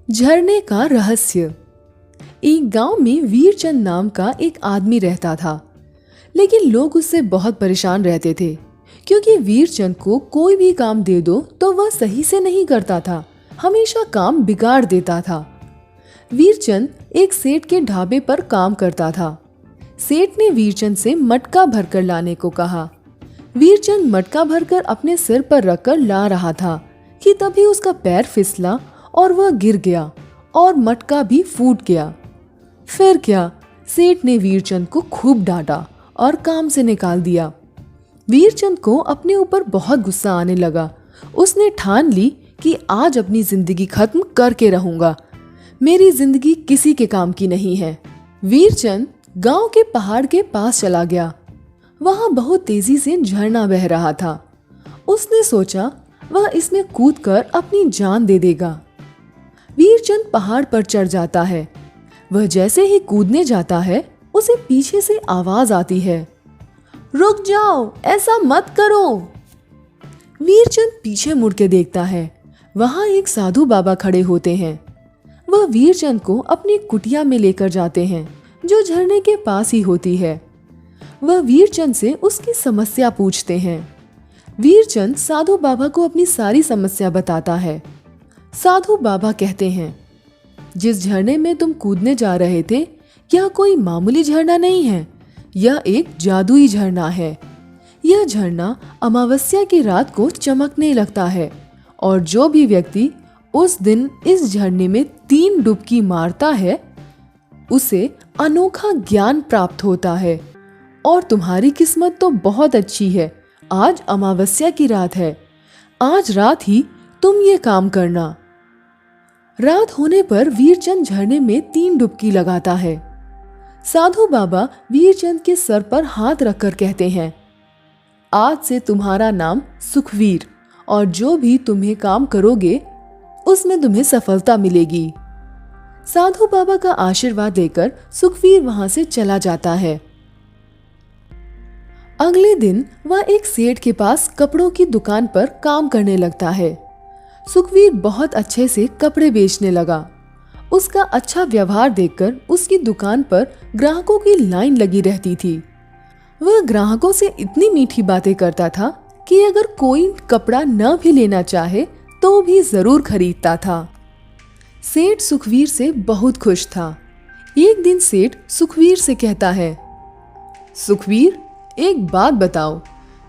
झरने का रहस्य। एक गांव में वीरचंद नाम का एक आदमी रहता था, लेकिन लोग उससे बहुत परेशान रहते थे क्योंकि वीरचंद को कोई भी काम दे दो तो वह सही से नहीं करता था, हमेशा काम बिगाड़ देता था। वीरचंद एक सेठ के ढाबे पर काम करता था। सेठ ने वीरचंद से मटका भरकर लाने को कहा। वीरचंद मटका भरकर अपने सिर पर रखकर ला रहा था कि तभी उसका पैर फिसला और वह गिर गया और मटका भी फूट गया। फिर क्या, सेठ ने वीरचंद को खूब डांटा और काम से निकाल दिया। वीरचंद को अपने ऊपर बहुत गुस्सा आने लगा। उसने ठान ली कि आज अपनी जिंदगी खत्म करके रहूंगा, मेरी जिंदगी किसी के काम की नहीं है। वीरचंद गांव के पहाड़ के पास चला गया। वहां बहुत तेजी से झरना बह रहा था। उसने सोचा वह इसमें कूदकर अपनी जान दे देगा। वीरचंद पहाड़ पर चढ़ जाता है। वह जैसे ही कूदने जाता है, उसे पीछे से आवाज आती है, रुक जाओ, ऐसा मत करो। वीरचंद पीछे मुड़ के देखता है। वहां एक साधु बाबा खड़े होते हैं। वह वीरचंद को अपनी कुटिया में लेकर जाते हैं, जो झरने के पास ही होती है। वह वीरचंद से उसकी समस्या पूछते हैं। वीरचंद साधु बाबा को अपनी सारी समस्या बताता है। साधु बाबा कहते हैं, जिस झरने में तुम कूदने जा रहे थे, यह कोई मामूली झरना नहीं है, यह एक जादुई झरना है। यह झरना अमावस्या की रात को चमकने लगता है और जो भी व्यक्ति उस दिन इस झरने में 3 डुबकी मारता है, उसे अनोखा ज्ञान प्राप्त होता है। और तुम्हारी किस्मत तो बहुत अच्छी है, आज अमावस्या की रात है, आज रात ही तुम ये काम करना। रात होने पर वीरचंद झरने में 3 डुबकी लगाता है। साधु बाबा वीरचंद के सर पर हाथ रखकर कहते हैं, आज से तुम्हारा नाम सुखवीर, और जो भी तुम्हें काम करोगे उसमें तुम्हें सफलता मिलेगी। साधु बाबा का आशीर्वाद देकर सुखवीर वहां से चला जाता है। अगले दिन वह एक सेठ के पास कपड़ों की दुकान पर काम करने लगता है। सुखवीर बहुत अच्छे से कपड़े बेचने लगा। उसका अच्छा व्यवहार देखकर उसकी दुकान पर ग्राहकों की लाइन लगी रहती थी। वह ग्राहकों से इतनी मीठी बातें करता था कि अगर कोई कपड़ा न भी लेना चाहे तो भी जरूर खरीदता था। सेठ सुखवीर से बहुत खुश था। एक दिन सेठ सुखवीर से कहता है, सुखवीर, एक बात बताओ,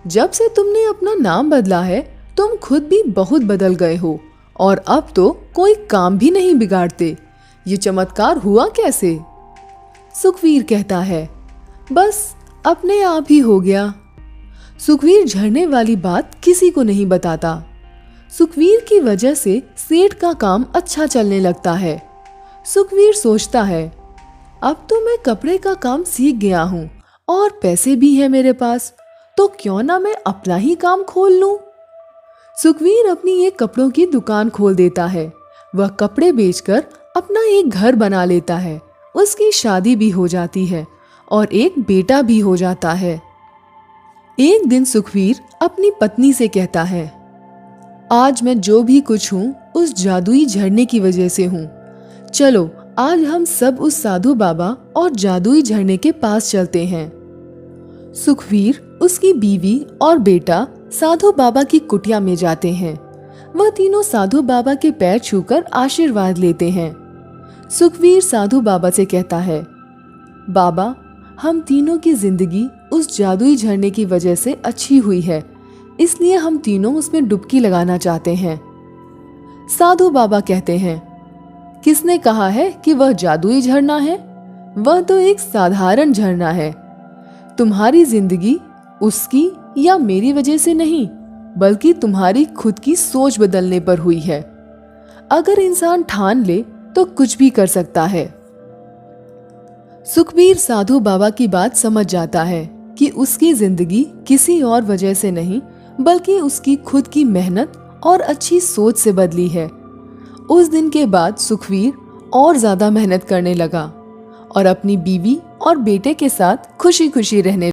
जब से तुमने अपना नाम बदला है, तुम खुद भी बहुत बदल गए हो और अब तो कोई काम भी नहीं बिगाड़ते। ये चमत्कार हुआ कैसे? सुखवीर कहता है, बस अपने आप ही हो गया। सुखवीर झरने वाली बात किसी को नहीं बताता। सुखवीर की वजह से सेठ का काम अच्छा चलने लगता है। सुखवीर सोचता है, अब तो मैं कपड़े का काम सीख गया हूँ और पैसे भी है मेरे पास, तो क्यों ना मैं अपना ही काम खोल लूं। सुखवीर अपनी एक कपड़ों की दुकान खोल देता है। वह कपड़े बेचकर अपना एक घर बना लेता है। उसकी शादी भी हो जाती है और एक बेटा भी हो जाता है। एक दिन सुखवीर अपनी पत्नी से कहता है, आज मैं जो भी कुछ हूँ उस जादुई झरने की वजह से हूँ। चलो आज हम सब उस साधु बाबा और जादुई झरने के पास चलते हैं। सुखवीर, उसकी बीवी और बेटा साधु बाबा की कुटिया में जाते हैं। वह तीनों साधु बाबा के पैर छूकर आशीर्वाद लेते हैं। सुखवीर साधु बाबा से कहता है, बाबा, हम तीनों की जिंदगी उस जादुई झरने की वजह से अच्छी हुई है, इसलिए हम तीनों उसमें डुबकी लगाना चाहते हैं। साधु बाबा कहते हैं, किसने कहा है कि वह जादुई झरना है? वह तो एक साधारण झरना है। तुम्हारी जिंदगी उसकी या मेरी वजह से नहीं, बल्कि तुम्हारी खुद की सोच बदलने पर हुई है। अगर इंसान ठान ले तो कुछ भी कर सकता है। सुखवीर साधु बाबा की बात समझ जाता है कि उसकी जिंदगी किसी और वजह से नहीं, बल्कि उसकी खुद की मेहनत और अच्छी सोच से बदली है। उस दिन के बाद सुखवीर और ज्यादा मेहनत करने लगा और अपनी बीवी और बेटे के साथ खुशी खुशी रहने